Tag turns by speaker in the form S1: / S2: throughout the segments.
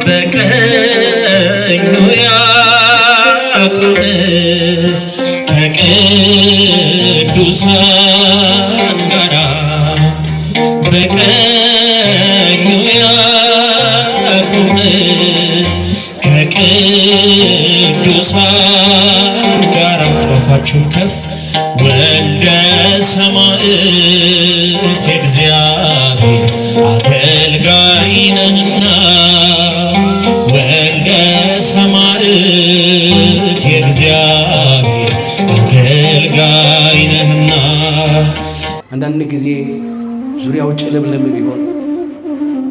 S1: በቀኙ ያቁም ከቅዱሳን ጋራ በቀኙ ያቁም ከቅዱሳን ጋራ ጧፋችሁን ከፍ ወልደ ሰማዕት የእግዚአብሔር አገልጋይ ነህና ወልደ ሰማዕት የእግዚአብሔር አገልጋይ ነህና።
S2: አንዳንድ ጊዜ ዙሪያው ጭልምልም ቢሆን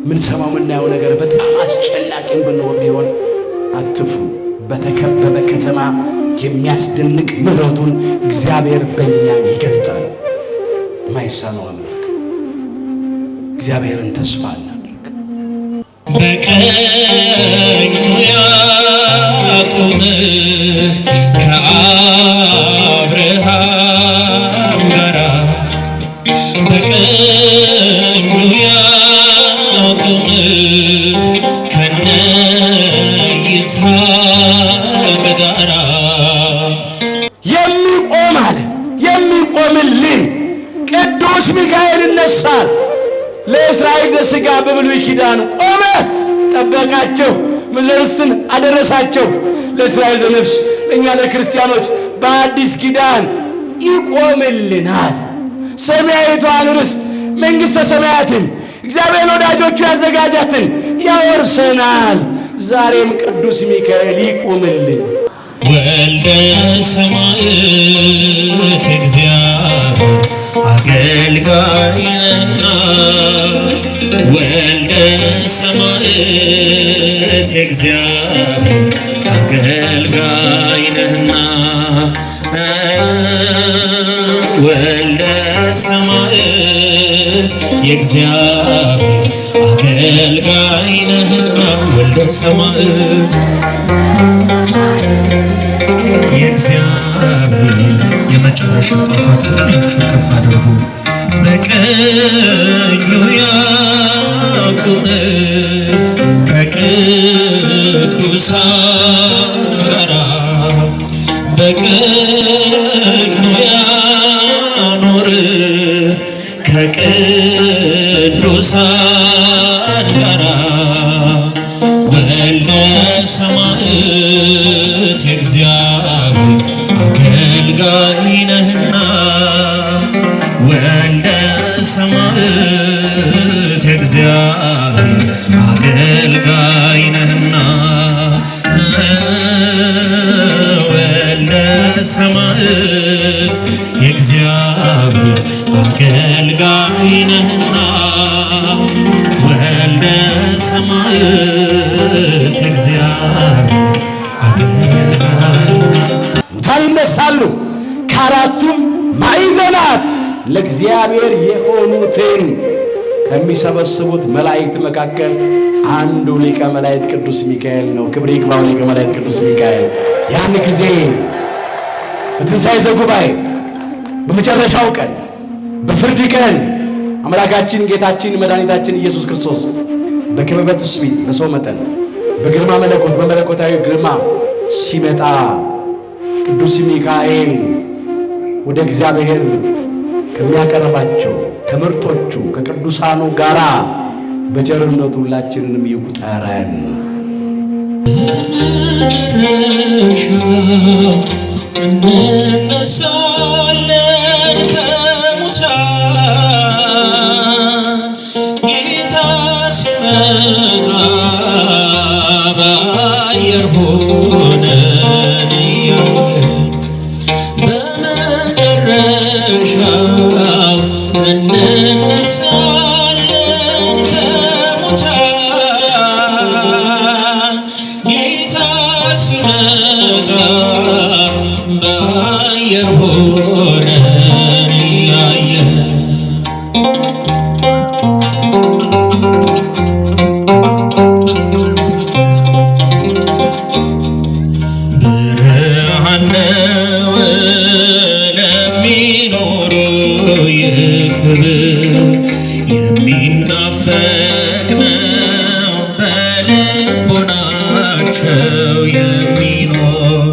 S2: ምን ሰማው ምናየው ነገር በጣም አስጨናቂም ቢሆን አትፍሩ። በተከበበ ከተማ የሚያስደንቅ ምሕረቱን እግዚአብሔር በእኛ ይገልጣል። ማይሳነው አምላክ እግዚአብሔርን ተስፋ እናድርግ።
S1: በቀኙ ያቁምህ ከአብርሃም ጋራ በቀኙ ያቁምህ ከነ ይስሐቅ ጋራ
S2: የሚቆምልን ቅዱስ ሚካኤል ይነሳል። ለእስራኤል ዘሥጋ በብሉይ ኪዳን ቆመ፣ ጠበቃቸው፣ ምድረርስትን አደረሳቸው። ለእስራኤል ዘነፍስ ለእኛ ለክርስቲያኖች በአዲስ ኪዳን ይቆምልናል። ሰማያዊቷን ርስት መንግሥተ ሰማያትን እግዚአብሔር ወዳጆቹ ያዘጋጃትን ያወርሰናል። ዛሬም ቅዱስ ሚካኤል ይቆምልን።
S1: ወልደ ሰማዕት እግዚአብሔር አገልጋይ ነህና ወልደ ሰማዕት እግዚአብሔር አገልጋይ ነህና ወልደ ሰማዕት የእግዚአብሔር አገልጋይ ነህና ወልደ ሰማዕት የእግዚአብሔር የመጨረሻ ጧፋችሁን ከፍ አድርጉ። በቀኙ ያቁምህ ከቅዱሳን ጋራ በቀኙ ያኖርህ ከቅዱሳን ጋራ ወልደ ሰማዕት የእግዚአብሔር አገልጋይ ነህና ወልደ ሰማዕት የእግዚአብሔር አገልጋይ ነህና ወልደ ሰማዕት የእግዚአብሔር አገልጋይ ነህና ወልደ ሰማዕት የእግዚአብሔር አገልጋይ።
S2: ሙታን ይነሳሉ፣ ከአራቱም ማዕዘናት ለእግዚአብሔር የሆኑትን ከሚሰበስቡት መላእክት መካከል አንዱ ሊቀ መላእክት ቅዱስ ሚካኤል ነው። ክብር ይግባው ሊቀ መላእክት ቅዱስ ሚካኤል። ያን ጊዜ በትንሣኤ ዘጉባኤ በመጨረሻው ቀን በፍርድ ቀን አምላካችን ጌታችን መድኃኒታችን ኢየሱስ ክርስቶስ በክበበ ትስብእት በሰው መጠን በግርማ መለኮት በመለኮታዊ ግርማ ሲመጣ ቅዱስ ሚካኤል ወደ እግዚአብሔር ከሚያቀርባቸው ከምርጦቹ ከቅዱሳኑ ጋራ በቸርነቱ ሁላችንንም ይቁጠረን።
S1: በመጨረሻው እንነሳለን ከሙታን ጌታ ሲመጣ በአየር ሆነን እያየን በመጨረሻው እንነሳለን ከሙታን ጌታ ሲመጣ በአየር ሆነን እያየን በልቦናቸው የሚኖር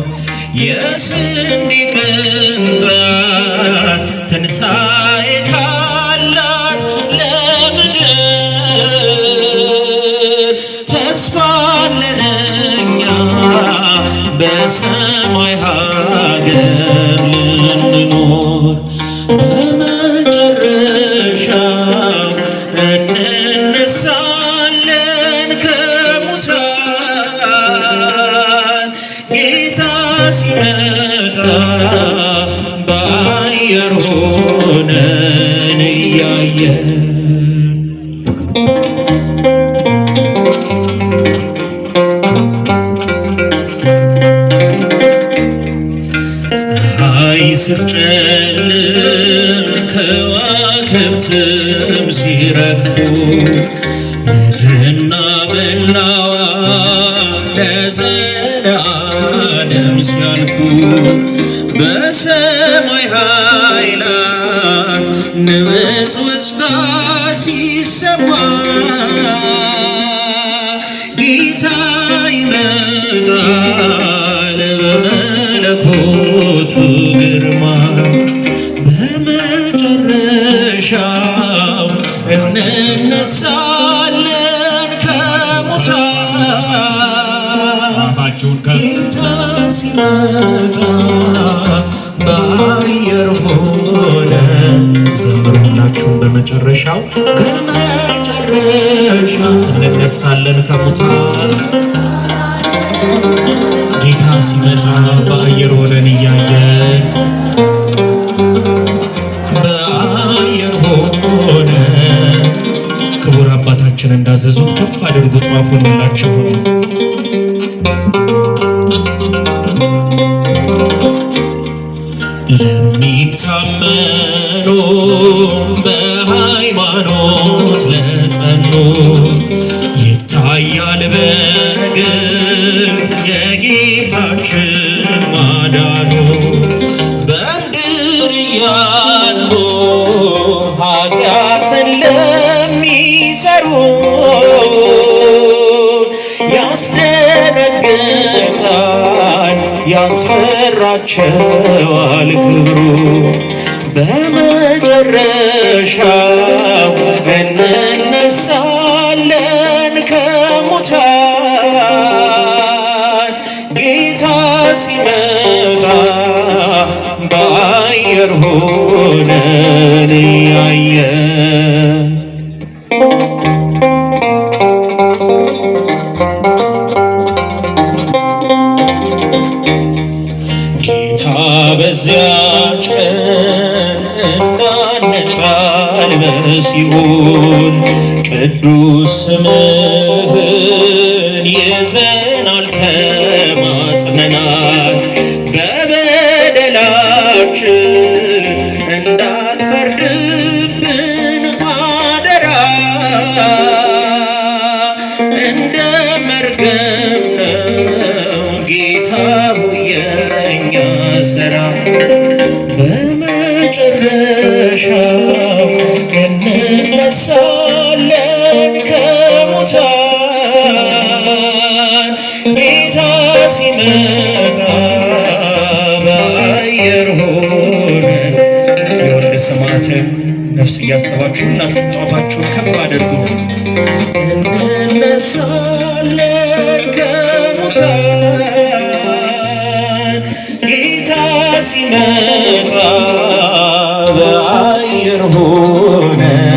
S1: የስንዴ ቅንጣት ትንሣኤ ካላት ለምድር ተስፋ አለን እኛ በሰማይ ሀገር ልንኖር በመጨረሻው እንነሳለን ከሙታን ጌታ ሲመጣ በአየር ሆነን እያየን ፀሐይ ስትጨልም ከዋክብትም ሲረግፉ ምድርና መላዋ ለዘላለም ሲያልፉ በሰማይ ኃይላት ንውጽውጽታ ሲሰማ ጌታ ይመጣል በመለኮቱ ግርማ በመጨረሻው እንነሳለን ከሙታን ጌታ ሲመጣ በአየር ሆነ ዘምሩላችሁን በመጨረሻው እንነሳለን ከሙታን ጌታ ሲመጣ በአየር ሆነን እያየን በአየር ሆነ ክቡር አባታችን እንዳዘዙት ከፍ አድርጉ ጧፉን ሁላችሁ ለሚታመኑ በሃይማኖት ለጸኑ ይታያል በግልጥ የጌታችን ማዳኑ በምድር እያሉ ኃጢአትን ለሚሰሩ ያስደነግጣል ያስፈራቸዋል ክብሩ በመጨረሻው እንነሳለን ከሙታን ጌታ ሲመጣ በአየር ሆነን እያየን ጌታ በዚያች ቀን እንዳንጣል በሲኦል ቅዱስ ስምህን ይዘናል ተማጽነናል በበደላችን እንዳትፈርድብን አደራ እንደ መርገም ነው ጌታ የኛ ሥራ በመጨረሻው እንነሳለን ከሙታን ጌታ ሲመጣ በአየር ሆነን የወልደ ሰማዕትን ነፍስ እያሰባችሁ ሁላችሁ ጧፋችሁን ከፍ አድርጉ እንነሳለን ከሙታን ጌታ ሲመጣ በአየር ሆነን